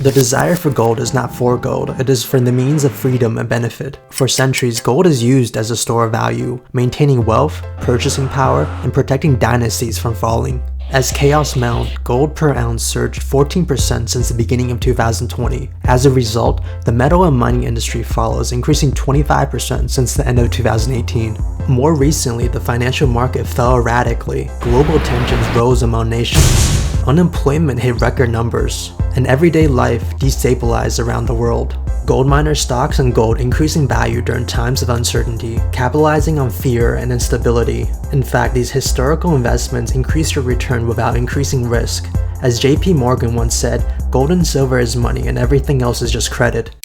The desire for gold is not for gold, it is for the means of freedom and benefit. For centuries, gold is used as a store of value, maintaining wealth, purchasing power, and protecting dynasties from falling. As chaos mounted, gold per ounce surged 14% since the beginning of 2020. As a result, the metal and mining industry follows, increasing 25% since the end of 2018. More recently, the financial market fell erratically. Global tensions rose among nations. Unemployment hit record numbers, and everyday life destabilized around the world. Gold miner stocks and gold increased in value during times of uncertainty, capitalizing on fear and instability. In fact, these historical investments increase your return without increasing risk. As JP Morgan once said, gold and silver is money and everything else is just credit.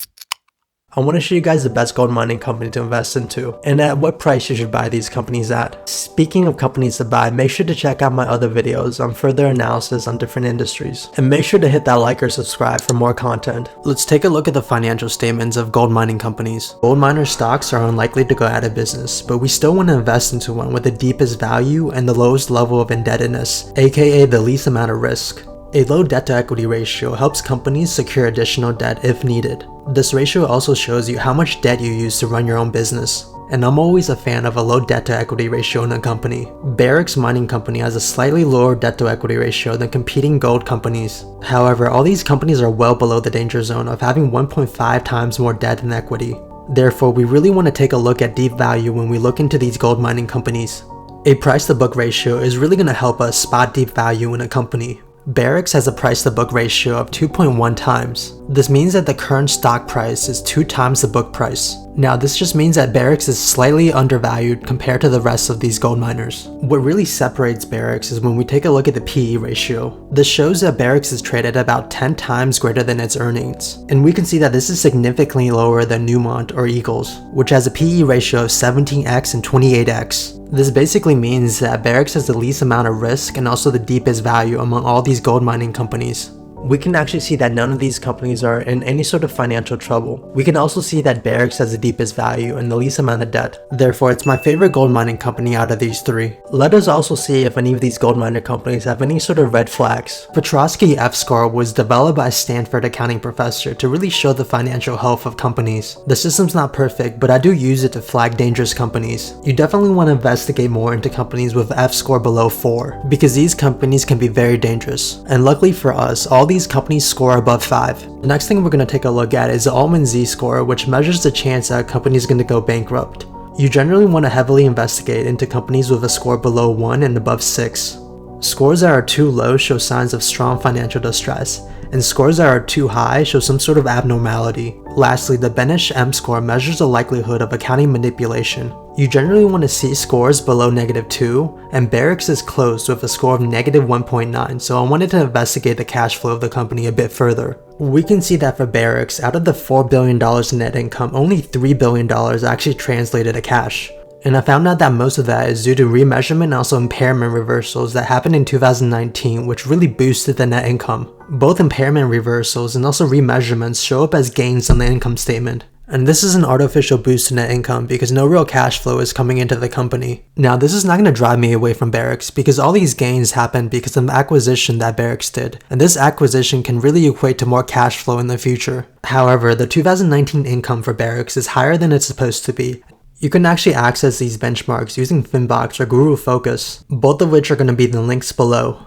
I want to show you guys the best gold mining company to invest into, and at what price you should buy these companies at. Speaking of companies to buy, make sure to check out my other videos on further analysis on different industries. And make sure to hit that like or subscribe for more content. Let's take a look at the financial statements of gold mining companies. Gold miner stocks are unlikely to go out of business, but we still want to invest into one with the deepest value and the lowest level of indebtedness, aka the least amount of risk. A low debt-to-equity ratio helps companies secure additional debt if needed. This ratio also shows you how much debt you use to run your own business. And I'm always a fan of a low debt-to-equity ratio in a company. Barrick's mining company has a slightly lower debt-to-equity ratio than competing gold companies. However, all these companies are well below the danger zone of having 1.5 times more debt than equity. Therefore, we really want to take a look at deep value when we look into these gold mining companies. A price-to-book ratio is really going to help us spot deep value in a company. Barrick's has a price-to-book ratio of 2.1 times. This means that the current stock price is 2 times the book price. Now this just means that Barrick's is slightly undervalued compared to the rest of these gold miners. What really separates Barrick's is when we take a look at the PE ratio. This shows that Barrick's is traded about 10 times greater than its earnings. And we can see that this is significantly lower than Newmont or Eagles, which has a PE ratio of 17x and 28x. This basically means that Barrick's has the least amount of risk and also the deepest value among all these gold mining companies. We can actually see that none of these companies are in any sort of financial trouble. We can also see that Barrick's has the deepest value and the least amount of debt. Therefore, it's my favorite gold mining company out of these three. Let us also see if any of these gold mining companies have any sort of red flags. Petrosky F-score was developed by a Stanford accounting professor to really show the financial health of companies. The system's not perfect, but I do use it to flag dangerous companies. You definitely want to investigate more into companies with F-score below 4, because these companies can be very dangerous. And luckily for us, all these companies score above 5. The next thing we're going to take a look at is the Altman Z-score, which measures the chance that a company is going to go bankrupt. You generally want to heavily investigate into companies with a score below 1 and above 6. Scores that are too low show signs of strong financial distress, and scores that are too high show some sort of abnormality. Lastly, the Benesch M-score measures the likelihood of accounting manipulation. You generally want to see scores below -2, and Barrick's is closed with a score of -1.9, so I wanted to investigate the cash flow of the company a bit further. We can see that for Barrick's, out of the $4 billion in net income, only $3 billion actually translated to cash. And I found out that most of that is due to remeasurement and also impairment reversals that happened in 2019, which really boosted the net income. Both impairment reversals and also remeasurements show up as gains on the income statement. And this is an artificial boost to net income because no real cash flow is coming into the company. Now this is not going to drive me away from Barrick's because all these gains happened because of the acquisition that Barrick's did, and this acquisition can really equate to more cash flow in the future. However, the 2019 income for Barrick's is higher than it's supposed to be. You can actually access these benchmarks using Finbox or Guru Focus, both of which are going to be in the links below.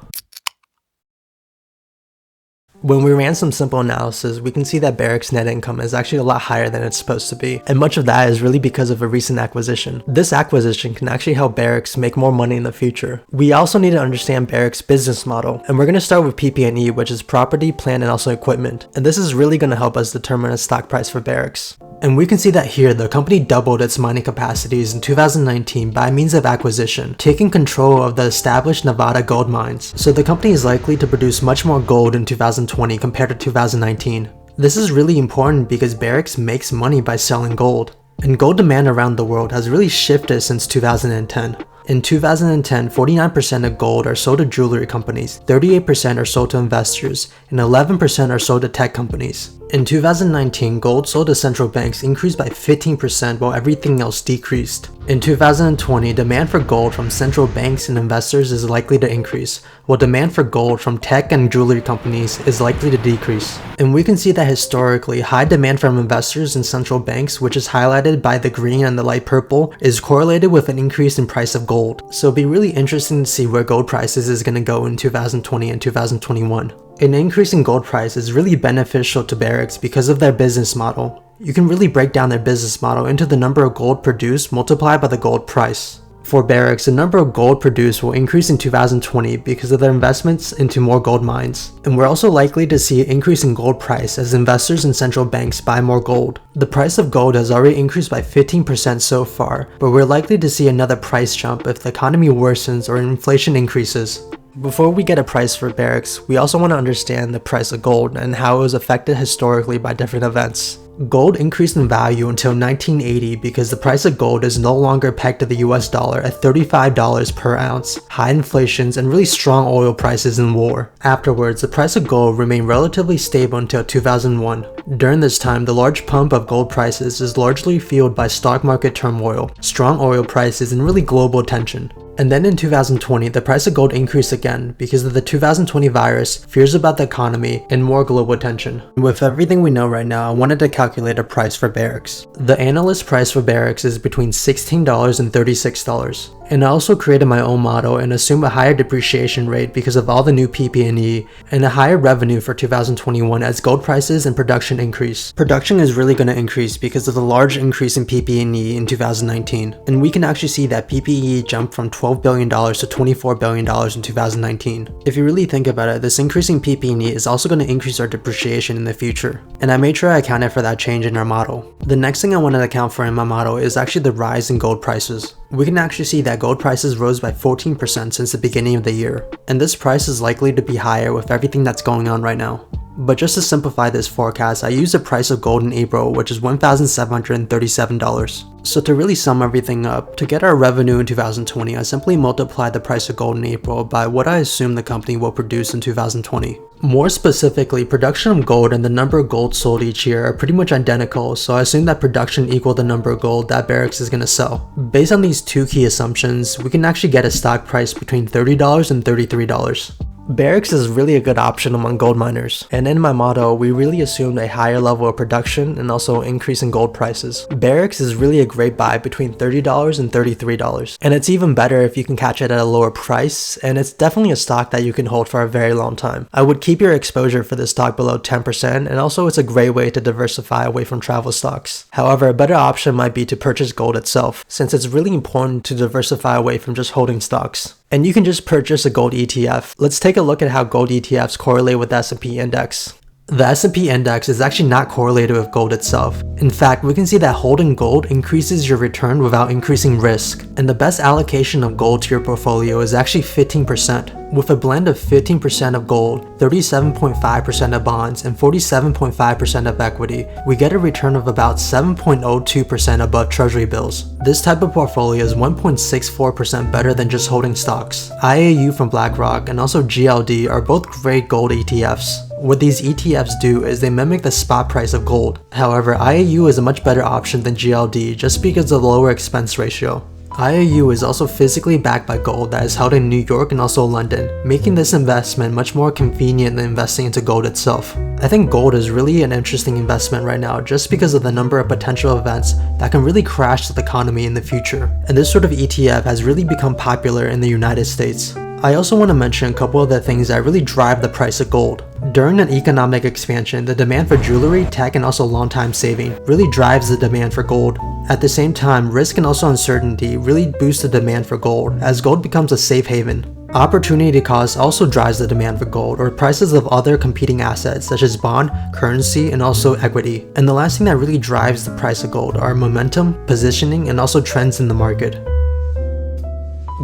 When we ran some simple analysis, we can see that Barrick's net income is actually a lot higher than it's supposed to be, and much of that is really because of a recent acquisition. This acquisition can actually help Barrick's make more money in the future. We also need to understand Barrick's business model, and we're going to start with PP&E, which is property, plant, and also equipment, and this is really going to help us determine a stock price for Barrick's. And we can see that here, the company doubled its mining capacities in 2019 by means of acquisition, taking control of the established Nevada gold mines. So the company is likely to produce much more gold in 2020 compared to 2019. This is really important because Barrick's makes money by selling gold. And gold demand around the world has really shifted since 2010. In 2010, 49% of gold are sold to jewelry companies, 38% are sold to investors, and 11% are sold to tech companies. In 2019, gold sold to central banks increased by 15% while everything else decreased. In 2020, demand for gold from central banks and investors is likely to increase, while demand for gold from tech and jewelry companies is likely to decrease. And we can see that historically, high demand from investors and central banks, which is highlighted by the green and the light purple, is correlated with an increase in price of gold. So it'll be really interesting to see where gold prices is going to go in 2020 and 2021. An increase in gold price is really beneficial to Barrick's because of their business model. You can really break down their business model into the number of gold produced multiplied by the gold price. For Barrick's, the number of gold produced will increase in 2020 because of their investments into more gold mines. And we're also likely to see an increase in gold price as investors and central banks buy more gold. The price of gold has already increased by 15% so far, but we're likely to see another price jump if the economy worsens or inflation increases. Before we get a price for Barrick's, we also want to understand the price of gold and how it was affected historically by different events. Gold increased in value until 1980 because the price of gold is no longer pegged to the US dollar at $35 per ounce, high inflations, and really strong oil prices in war. Afterwards, the price of gold remained relatively stable until 2001. During this time, the large pump of gold prices is largely fueled by stock market turmoil, strong oil prices, and really global tension. And then in 2020, the price of gold increased again because of the 2020 virus, fears about the economy, and more global tension. With everything we know right now, I wanted to calculate a price for Barrick's. The analyst price for Barrick's is between $16 and $36. And I also created my own model and assumed a higher depreciation rate because of all the new PP&E and a higher revenue for 2021 as gold prices and production increase. Production is really going to increase because of the large increase in PP&E in 2019. And we can actually see that PP&E jumped from $12 billion to $24 billion in 2019. If you really think about it, this increasing PP&E is also going to increase our depreciation in the future. And I made sure I accounted for that change in our model. The next thing I wanted to account for in my model is actually the rise in gold prices. We can actually see that gold prices rose by 14% since the beginning of the year, and this price is likely to be higher with everything that's going on right now. But just to simplify this forecast, I used the price of gold in April, which is $1,737. So to really sum everything up, to get our revenue in 2020, I simply multiplied the price of gold in April by what I assume the company will produce in 2020. More specifically, production of gold and the number of gold sold each year are pretty much identical, so I assume that production equaled the number of gold that Barrick's is going to sell. Based on these two key assumptions, we can actually get a stock price between $30 and $33. Barrick's is really a good option among gold miners, and in my model, we really assumed a higher level of production and also an increase in gold prices. Barrick's is really a great buy between $30 and $33, and it's even better if you can catch it at a lower price, and it's definitely a stock that you can hold for a very long time. I would keep your exposure for this stock below 10%, and also it's a great way to diversify away from travel stocks. However, a better option might be to purchase gold itself, since it's really important to diversify away from just holding stocks. And you can just purchase a gold ETF. Let's take a look at how gold ETFs correlate with the S&P index. The S&P index is actually not correlated with gold itself. In fact, we can see that holding gold increases your return without increasing risk. And the best allocation of gold to your portfolio is actually 15%. With a blend of 15% of gold, 37.5% of bonds, and 47.5% of equity, we get a return of about 7.02% above treasury bills. This type of portfolio is 1.64% better than just holding stocks. IAU from BlackRock and also GLD are both great gold ETFs. What these ETFs do is they mimic the spot price of gold. However, IAU is a much better option than GLD just because of the lower expense ratio. IAU is also physically backed by gold that is held in New York and also London, making this investment much more convenient than investing into gold itself. I think gold is really an interesting investment right now just because of the number of potential events that can really crash the economy in the future. And this sort of ETF has really become popular in the United States. I also want to mention a couple of the things that really drive the price of gold. During an economic expansion, the demand for jewelry, tech, and also long-time saving really drives the demand for gold. At the same time, risk and also uncertainty really boost the demand for gold as gold becomes a safe haven. Opportunity cost also drives the demand for gold or prices of other competing assets such as bond, currency, and also equity. And the last thing that really drives the price of gold are momentum, positioning, and also trends in the market.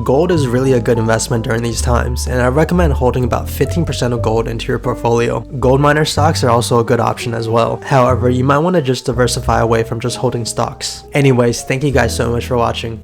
Gold is really a good investment during these times, and I recommend holding about 15% of gold into your portfolio. Gold miner stocks are also a good option as well. However, you might want to just diversify away from just holding stocks. Anyways, thank you guys so much for watching.